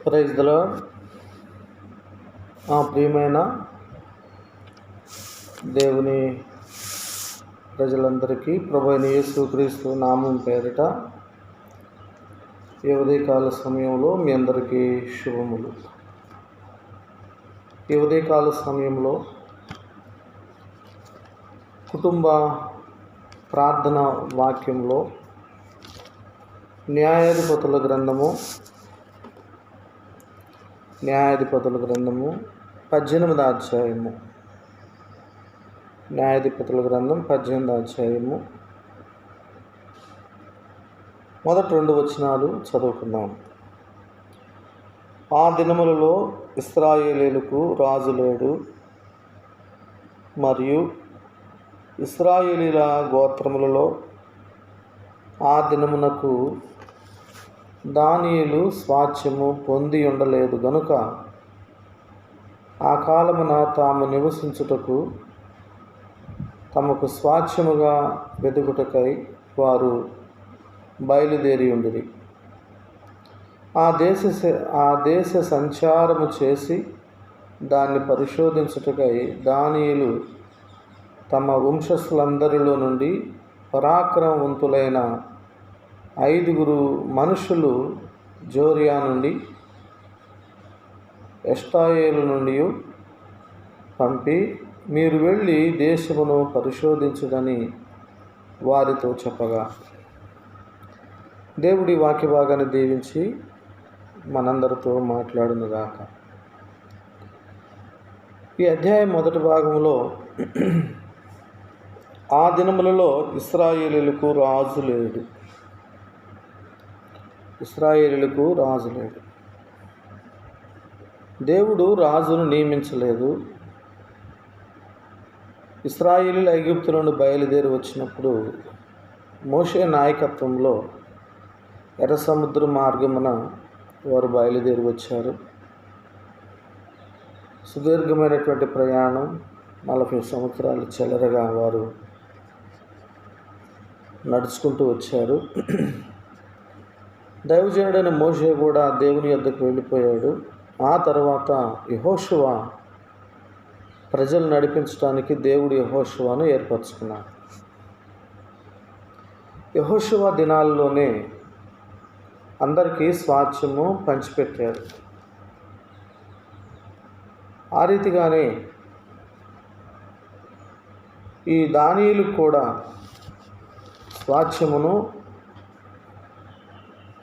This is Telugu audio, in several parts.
Praise the lord. ప్రియమైన దేవుని ప్రజలందరికీ ప్రభువైన యేసుక్రీస్తు నామం పేరిట ఈ ఉదయకాల సమయంలో మీ అందరికీ శుభములు. ఈ ఉదయకాల సమయంలో కుటుంబ ప్రార్థన వాక్యంలో న్యాయాధిపతుల గ్రంథము 18వ అధ్యాయము. న్యాయాధిపతుల గ్రంథం 18వ అధ్యాయము మొదటి 2 వచనాలు చదువుకుందాం. ఆ దినములలో ఇశ్రాయేలీయులకు రాజు లేడు, మరియు ఇశ్రాయేలీయుల గోత్రములలో ఆ దినమునకు దానియేలు స్వాస్థ్యము పొంది ఉండలేదు గనుక ఆ కాలమున తాము నివసించుటకు తమకు స్వాస్థ్యముగా వెదుకుటకై వారు బయలుదేరి ఉండిరి. ఆ దేశ సంచారము చేసి దాన్ని పరిశోధించుటకై దానియేలు తమ వంశస్థులందరిలో నుండి పరాక్రమవంతులైన 5 మనుషులు జోరియా నుండి ఎష్టాయేలు నుండి పంపి, మీరు వెళ్ళి దేశమును పరిశోధించుడని వారితో చెప్పగా, దేవుడి వాక్య భాగాన్ని దీవించి మనందరితో మాట్లాడునుగాక. ఈ అధ్యాయం మొదటి భాగంలో ఆ దినములలో ఇశ్రాయేలీయులకు రాజు లేడు. దేవుడు రాజును నియమించలేదు. ఇశ్రాయేలీయులు ఐగుప్తు నుండి బయలుదేరి వచ్చినప్పుడు మోషే నాయకత్వంలో ఎర్ర సముద్ర మార్గమున వారు బయలుదేరి వచ్చారు. సుదీర్ఘమైనటువంటి ప్రయాణం, 40 సంవత్సరాలు చిల్లరగా వారు నడుచుకుంటూ వచ్చారు. దైవజనుడైన మోషే కూడా దేవుని యొద్దకు వెళ్ళిపోయాడు. ఆ తర్వాత యెహోషువ ప్రజలు నడిపించడానికి దేవుడు యెహోషువను ఏర్పరచుకున్నాడు. యెహోషువ దినాల్లోనే అందరికీ స్వాస్థ్యము పంచిపెట్టారు. ఆ రీతిగానే ఈ దానియేలు కూడా స్వాస్థ్యమును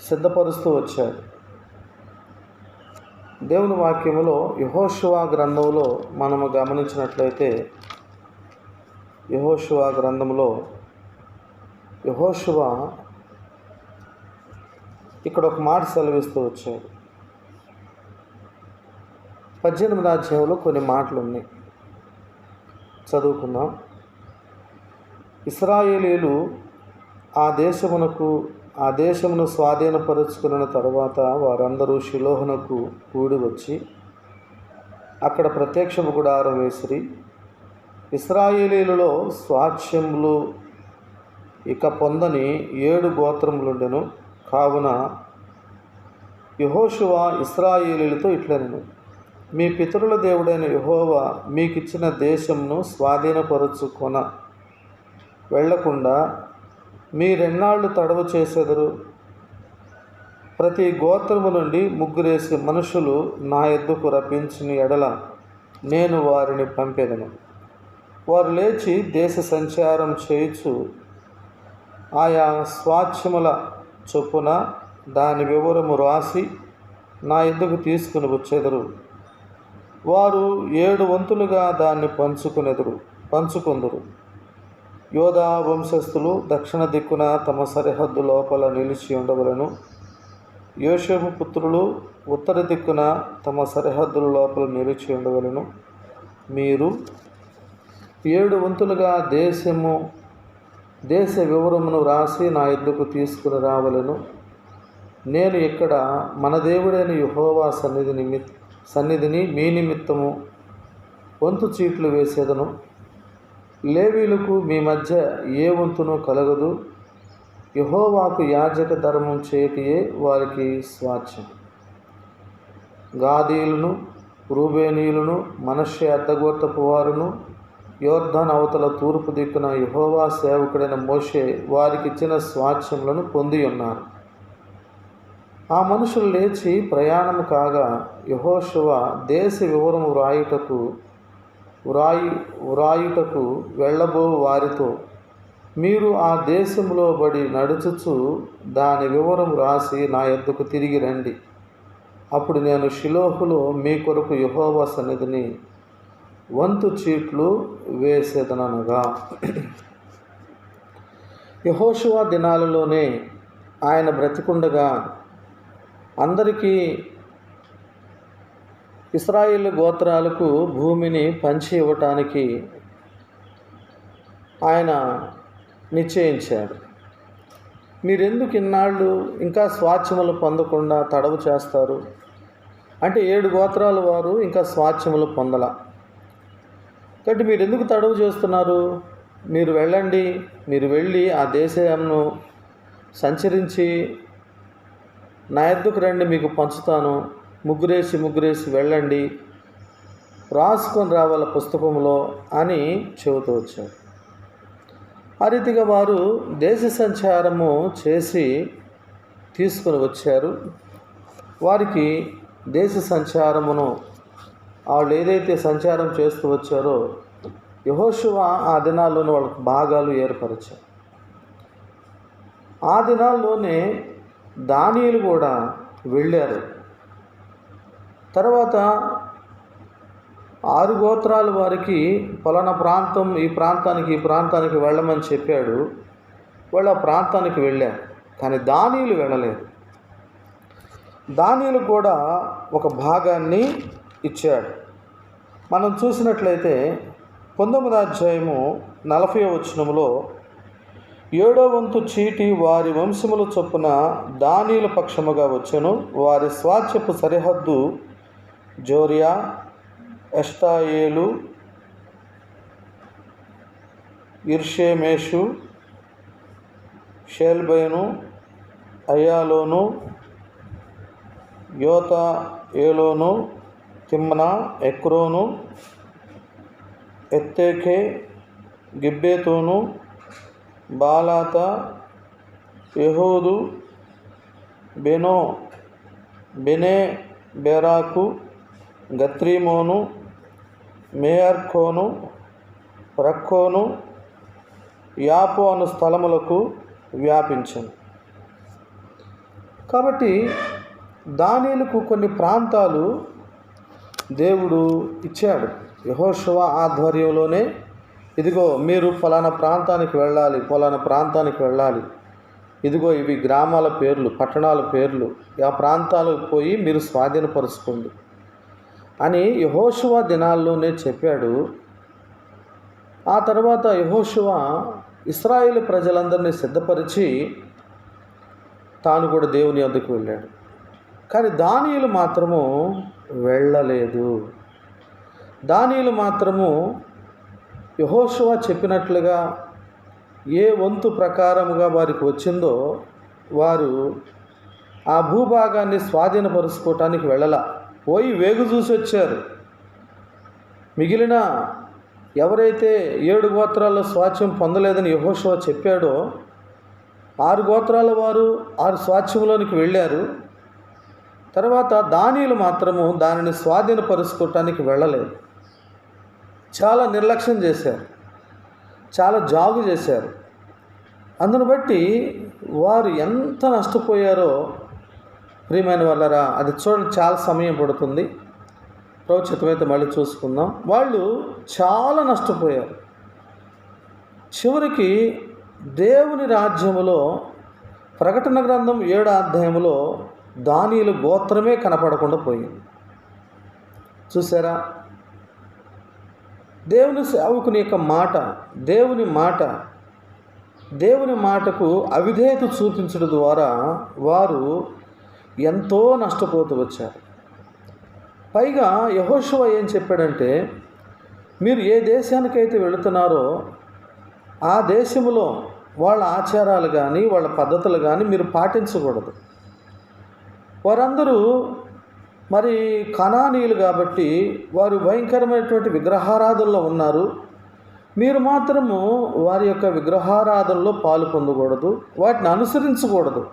సిద్ధపరుస్తూ వచ్చారు. దేవుని వాక్యములో యెహోషువ గ్రంథంలో మనము గమనించినట్లయితే, యెహోషువ గ్రంథంలో యెహోషువ ఇక్కడ ఒక మాట సెలవిస్తూ వచ్చారు. 18వ అధ్యాయంలో కొన్ని మాటలు ఉన్నాయి, చదువుకుందాం. ఇశ్రాయేలీయులు ఆ దేశమును స్వాధీనపరుచుకున్న తరువాత వారందరూ షిలోహునకు కూడి వచ్చి అక్కడ ప్రత్యక్షపు గుడారం వేసిరి. ఇశ్రాయేలీయులలో స్వాస్థ్యములు ఇక పొందని 7 గోత్రములుండెను. కావున యెహోషువ ఇశ్రాయేలీయులతో ఇట్లనెను, మీ పితరుల దేవుడైన యెహోవా మీకిచ్చిన దేశమును స్వాధీనపరుచుకొన వెళ్లకుండా మీరెన్నాళ్ళు తడవు చేసెదరు? ప్రతి గోత్రము నుండి 3 మనుషులు నా యొద్దకు రప్పించిన ఎడల నేను వారిని పంపెదను. వారు లేచి దేశ సంచారం చేయుచు ఆయా స్వాస్థ్యముల చొప్పున దాని వివరము రాసి నా యొద్దకు తీసుకుని వచ్చెదరు. వారు 7 వంతులుగా దాన్ని పంచుకొందురు. యోధా వంశస్థులు దక్షిణ దిక్కున తమ సరిహద్దు లోపల నిలిచి ఉండవలను. యోసేపు పుత్రులు ఉత్తర దిక్కున తమ సరిహద్దుల లోపల నిలిచి ఉండవలను. మీరు 7 వంతులుగా దేశ వివరమును రాసి నా యొద్దకు తీసుకుని రావలను. నేను ఇక్కడ మన దేవుడైన యెహోవా సన్నిధిని మీ నిమిత్తము వంతు చీట్లు వేసేదను. లేవీయులకు మీ మధ్య ఏ వంతును కలగదు. యెహోవాకు యాజక ధర్మం చేయటయే వారికి స్వాస్థ్యం. గాదీయులను, రూబేనీయులను, మనష్షే అర్థగోత్రపు వారును, యోర్దాను అవతల తూర్పు దిక్కున యెహోవా సేవకుడైన మోషే వారికిచ్చిన స్వాస్థ్యములను పొంది ఉన్నారు. ఆ మనుషులు లేచి ప్రయాణము కాగా యెహోషువ దేశ వివరము వ్రాయుటకు వెళ్ళబో వారితో, మీరు ఆ దేశంలో బడి నడుచుచు దాని వివరం రాసి నా యొద్దకు తిరిగి రండి. అప్పుడు నేను షిలోహులో మీ కొరకు యెహోవా సన్నిధిని వంతు చీట్లు వేసేదనగా. యెహోషువ దినాలలోనే ఆయన బ్రతికుండగా అందరికీ ఇశ్రాయేలు గోత్రాలకు భూమిని పంచి ఇవ్వటానికి ఆయన నిశ్చయించాడు. మీరెందుకు ఇన్నాళ్ళు ఇంకా స్వాస్థ్యములు పొందకుండా తడవు చేస్తారు అంటే 7 గోత్రాల వారు ఇంకా స్వాస్థ్యములు పొందల. కాబట్టి మీరు ఎందుకు తడవు చేస్తున్నారు? మీరు వెళ్ళండి, మీరు వెళ్ళి ఆ దేశంను సంచరించి నా యొద్దకు రండి, మీకు పంచుతాను. ముగ్గురేసి వెళ్ళండి, రాసుకొని రావాల పుస్తకంలో అని చెబుతూ వచ్చారు. ఆ రీతిగా వారు దేశ సంచారము చేసి తీసుకొని వచ్చారు. వారికి దేశ సంచారమును వాళ్ళు ఏదైతే సంచారం చేస్తూ వచ్చారో యెహోషువ ఆ దినాల్లోనే వాళ్ళకు భాగాలు ఏర్పరిచారు. ఆ దినాల్లోనే దానియేలు కూడా వెళ్ళారు. తర్వాత 6 గోత్రాల వారికి పలానా ప్రాంతం, ఈ ప్రాంతానికి వెళ్ళమని చెప్పాడు. వాళ్ళు ఆ ప్రాంతానికి వెళ్ళారు. కానీ దానియేలు వెళ్ళలేదు. దానియేలు కూడా ఒక భాగాన్ని ఇచ్చాడు. మనం చూసినట్లయితే 19వ అధ్యాయము 40వ వచనములో 7వ వంతు చీటి వారి వంశముల చొప్పున దానియేలు పక్షముగా వచ్చెను. వారి స్వాస్థ్యపు సరిహద్దు జోరియా, ఎష్టాయేలు, ఇర్షేమేషు, షేల్బైను, అయ్యాలోను, యోతా ఏలోను, తిమ్నా, ఎక్రోను, ఎత్తేకే, గిబ్బెతోను, బాలాత, యెహూదు, బెనే బెరాకు, గత్రిమోను, మేయర్కోను, రక్కోను, యాపు అను స్థలములకు వ్యాపించను. కాబట్టి దానియేలుకు కొన్ని ప్రాంతాలు దేవుడు ఇచ్చాడు. యెహోషువ ఆధ్వర్యంలోనే ఇదిగో మీరు ఫలానా ప్రాంతానికి వెళ్ళాలి, ఇదిగో ఇవి గ్రామాల పేర్లు, పట్టణాల పేర్లు, ఆ ప్రాంతాలకు పోయి మీరు స్వాధీనపరుచుకోండి అని యెహోషువ దినాల్లోనే చెప్పాడు. ఆ తర్వాత యెహోషువ ఇశ్రాయేలు ప్రజలందరినీ సిద్ధపరిచి తాను కూడా దేవుని వద్దకు వెళ్ళాడు. కానీ దానియేలు మాత్రము వెళ్ళలేదు. దానియేలు మాత్రము యెహోషువ చెప్పినట్లుగా ఏ వంతు ప్రకారముగా వారికి వచ్చిందో వారు ఆ భూభాగాన్ని స్వాధీనపరుచుకోవటానికి వెళ్ళలా, పోయి వేగు చూసి వచ్చారు. మిగిలిన ఎవరైతే 7 గోత్రాల్లో స్వాస్థ్యం పొందలేదని యెహోషువ చెప్పాడో 6 గోత్రాల వారు 6 స్వాస్థ్యంలోనికి వెళ్ళారు. తర్వాత దానియేలు మాత్రము దానిని స్వాధీనపరుచుకోవటానికి వెళ్ళలేదు. చాలా నిర్లక్ష్యం చేశారు, చాలా జాగు చేశారు. అందును బట్టి వారు ఎంత నష్టపోయారో ప్రియమైన వాళ్ళరా, అది చూడండి, చాలా సమయం పడుతుంది. ప్రోచితమైతే మళ్ళీ చూసుకుందాం. వాళ్ళు చాలా నష్టపోయారు. చివరికి దేవుని రాజ్యములో ప్రకటన గ్రంథం 7వ అధ్యాయములో దానియేలు గోత్రమే కనపడకుండా పోయింది. చూసారా? దేవుని సేవకుని యొక్క మాట, దేవుని మాటకు అవిధేయత చూపించడం ద్వారా వారు ఎంతో నష్టపోతూ వచ్చారు. పైగా యెహోషువ ఏం చెప్పాడంటే, మీరు ఏ దేశానికైతే వెళుతున్నారో ఆ దేశంలో వాళ్ళ ఆచారాలు కానీ వాళ్ళ పద్ధతులు కానీ మీరు పాటించకూడదు. వారందరూ మరి కనానీయులు కాబట్టి వారు భయంకరమైనటువంటి విగ్రహారాధనలో ఉన్నారు. మీరు మాత్రము వారి యొక్క విగ్రహారాధనలో పాలు పొందకూడదు, వాటిని అనుసరించకూడదు,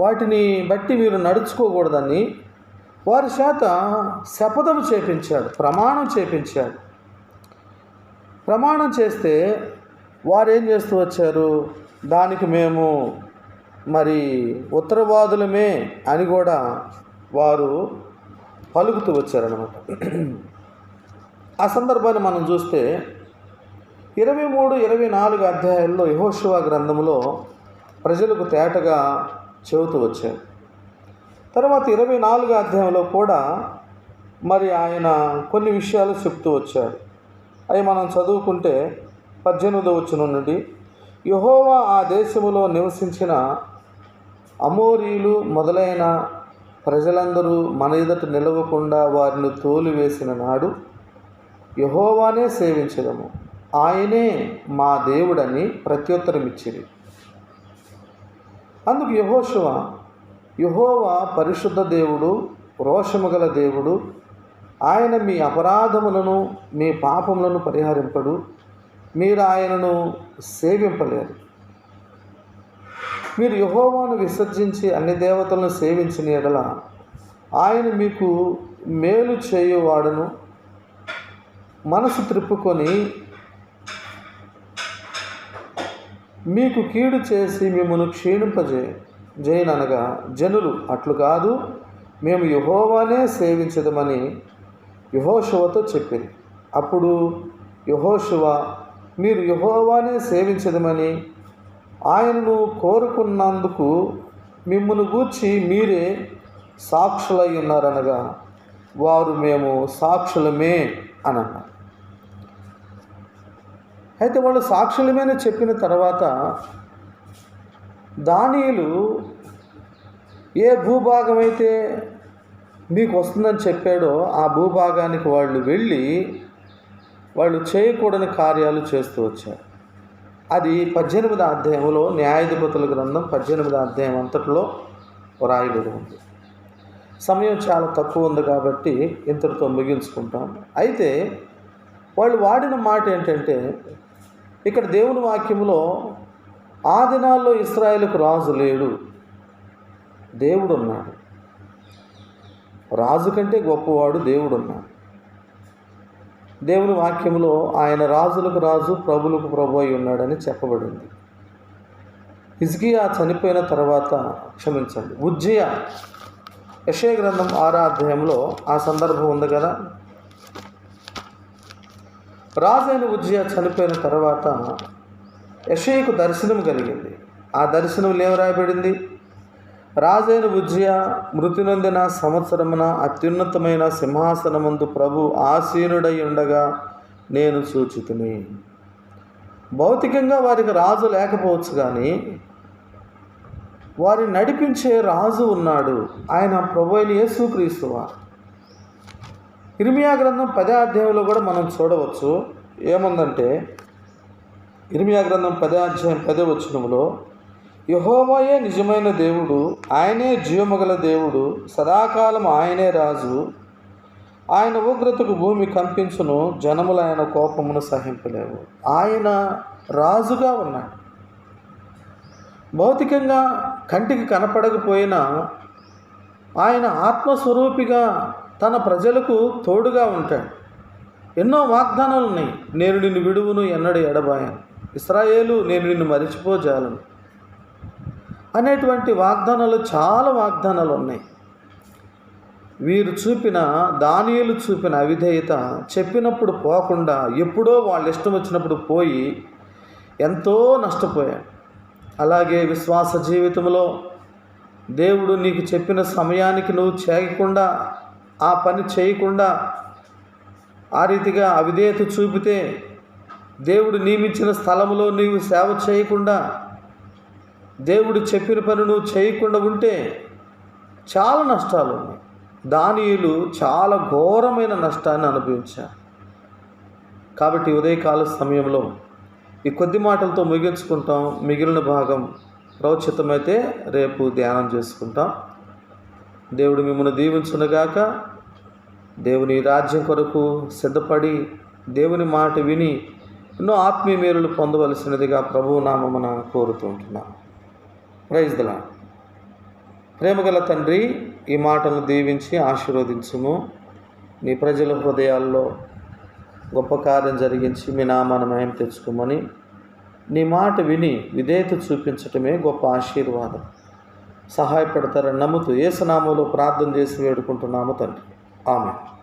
వాటిని బట్టి మీరు నడుచుకోకూడదని వారి చేత శపథం చేపించాడు, ప్రమాణం చేపించాడు. ప్రమాణం చేస్తే వారు ఏం చేస్తూ వచ్చారు, దానికి మేము మరి ఉత్తరవాదులమే అని కూడా వారు పలుకుతూ వచ్చారనమాట. ఆ సందర్భాన్ని మనం చూస్తే 23, 24 అధ్యాయాల్లో యెహోషువ గ్రంథంలో ప్రజలకు తేటగా చెబుతూ వచ్చారు. తర్వాత 24 అధ్యాయంలో కూడా మరి ఆయన కొన్ని విషయాలు చెప్తూ వచ్చాడు. అవి మనం చదువుకుంటే 18వ వచనం నుండి, యెహోవా ఆ దేశములో నివసించిన అమోరీలు మొదలైన ప్రజలందరూ మన ఎదుట నిలవకుండా వారిని తోలివేసిన నాడు యెహోవానే సేవించదము, ఆయనే మా దేవుడని ప్రత్యుత్తరం ఇచ్చిరి. అందుకు యెహోవా పరిశుద్ధ దేవుడు, రోషము గల దేవుడు, ఆయన మీ అపరాధములను మీ పాపములను పరిహరింపడు, మీరు ఆయనను సేవింపలేరు. మీరు యెహోవాను విసర్జించి అన్ని దేవతలను సేవించిన యెడల ఆయన మీకు మేలు చేయువాడును, మనసు త్రిప్పుకొని మీకు కీడు చేసి మిమ్మల్ని క్షీణింపజేయననగా జనులు అట్లు కాదు, మేము యెహోవానే సేవించదమని యెహోషువతో చెప్పింది. అప్పుడు యెహోషువ, మీరు యెహోవానే సేవించదమని ఆయనను కోరుకున్నందుకు మిమ్మును గూర్చి మీరే సాక్షులై ఉన్నారనగా వారు మేము సాక్షులమే అని అన్నారు. అయితే వాళ్ళు సాక్షులమని చెప్పిన తర్వాత దానియేలు ఏ భూభాగం అయితే మీకు వస్తుందని చెప్పాడో ఆ భూభాగానికి వాళ్ళు వెళ్ళి వాళ్ళు చేయకూడని కార్యాలు చేస్తూ వచ్చారు. అది 18వ అధ్యాయంలో న్యాయాధిపతుల గ్రంథం 18వ అధ్యాయం అంతటిలో రాయబడి ఉంది. సమయం చాలా తక్కువ ఉంది కాబట్టి ఇంతటితో ముగించుకుంటాం. అయితే వాళ్ళు వాడిన మాట ఏంటంటే, ఇక్కడ దేవుని వాక్యంలో ఆ దినాల్లో ఇశ్రాయేలుకు రాజు లేడు, దేవుడు ఉన్నాడు, రాజు కంటే గొప్పవాడు దేవుడు ఉన్నాడు. దేవుని వాక్యంలో ఆయన రాజులకు రాజు, ప్రభులకు ప్రభు అయి ఉన్నాడని చెప్పబడింది. హిజ్కియా చనిపోయిన తర్వాత, ఉజ్జియా, యెషయా గ్రంథం 6వ అధ్యాయంలో ఆ సందర్భం ఉంది కదా. రాజైన ఉజ్జియా చనిపోయిన తర్వాత యెషయాకు దర్శనం కలిగింది. ఆ దర్శనంలో ఏం రాయబడింది, రాజైన ఉజ్జియా మృతి నొందిన సంవత్సరమున అత్యున్నతమైన సింహాసనమందు ప్రభు ఆసీనుడై ఉండగా నేను చూచితిని. భౌతికంగా వారికి రాజు లేకపోవచ్చు, కానీ వారిని నడిపించే రాజు ఉన్నాడు, ఆయన ప్రభు అయిన యేసుక్రీస్తువారు. ఇర్మియా గ్రంథం 10వ అధ్యాయంలో కూడా మనం చూడవచ్చు. ఏముందంటే, ఇర్మియా గ్రంథం 10వ అధ్యాయం 10వ వచనంలో, యెహోవాయే నిజమైన దేవుడు, ఆయనే జీవముగల దేవుడు, సదాకాలం ఆయనే రాజు, ఆయన ఉగ్రతకు భూమి కంపించును, జనములు ఆయన కోపమును సహింపలేవు. ఆయన రాజుగా ఉన్నాడు. భౌతికంగా కంటికి కనపడకపోయినా ఆయన ఆత్మస్వరూపిగా తన ప్రజలకు తోడుగా ఉంటాడు. ఎన్నో వాగ్దానాలు ఉన్నాయి. నేను నిన్ను విడువును, ఎన్నడూ ఎడబాయను, ఇశ్రాయేలు నేను నిన్ను మరిచిపోజాలను అనేటువంటి వాగ్దానాలు, చాలా వాగ్దానాలు ఉన్నాయి. దానియేలు చూపిన అవిధేయత, చెప్పినప్పుడు పోకుండా ఎప్పుడో వాళ్ళ ఇష్టం వచ్చినప్పుడు పోయి ఎంతో నష్టపోయాడు. అలాగే విశ్వాస జీవితంలో దేవుడు నీకు చెప్పిన సమయానికి నువ్వు చేయకుండా, ఆ పని చేయకుండా, ఆ రీతిగా అవిధేయత చూపితే, దేవుడు నియమించిన స్థలంలో నీవు సేవ చేయకుండా, దేవుడు చెప్పిన పని నువ్వు చేయకుండా ఉంటే చాలా నష్టాలు ఉన్నాయి. దానియేలు చాలా ఘోరమైన నష్టాన్ని అనుభవించారు. కాబట్టి ఉదయకాల సమయంలో ఈ కొద్ది మాటలతో ముగించుకుంటాం. మిగిలిన భాగం ప్రవచితమైతే రేపు ధ్యానం చేసుకుంటాం. దేవుడు మిమ్మల్ని దీవించునుగాక. దేవుని రాజ్యం కొరకు సిద్ధపడి దేవుని మాట విని ఎన్నో ఆత్మీయ మేలులు పొందవలసినదిగా ప్రభువు నామమున కోరుతూ ఉంటున్నాను. Praise the Lord. ప్రేమగల తండ్రి, ఈ మాటను దీవించి ఆశీర్వదించుము. నీ ప్రజల హృదయాల్లో గొప్ప కార్యం జరిగించి మీ నామాన్ని మహిమ తెచ్చుకోమని నీ మాట విని విధేయత చూపించటమే గొప్ప ఆశీర్వాదం. సహాయపడతారని నమ్ముతూ యేసు నామములో ప్రార్థన చేసి వేడుకుంటున్నాము తండ్రి. ఆమేన్.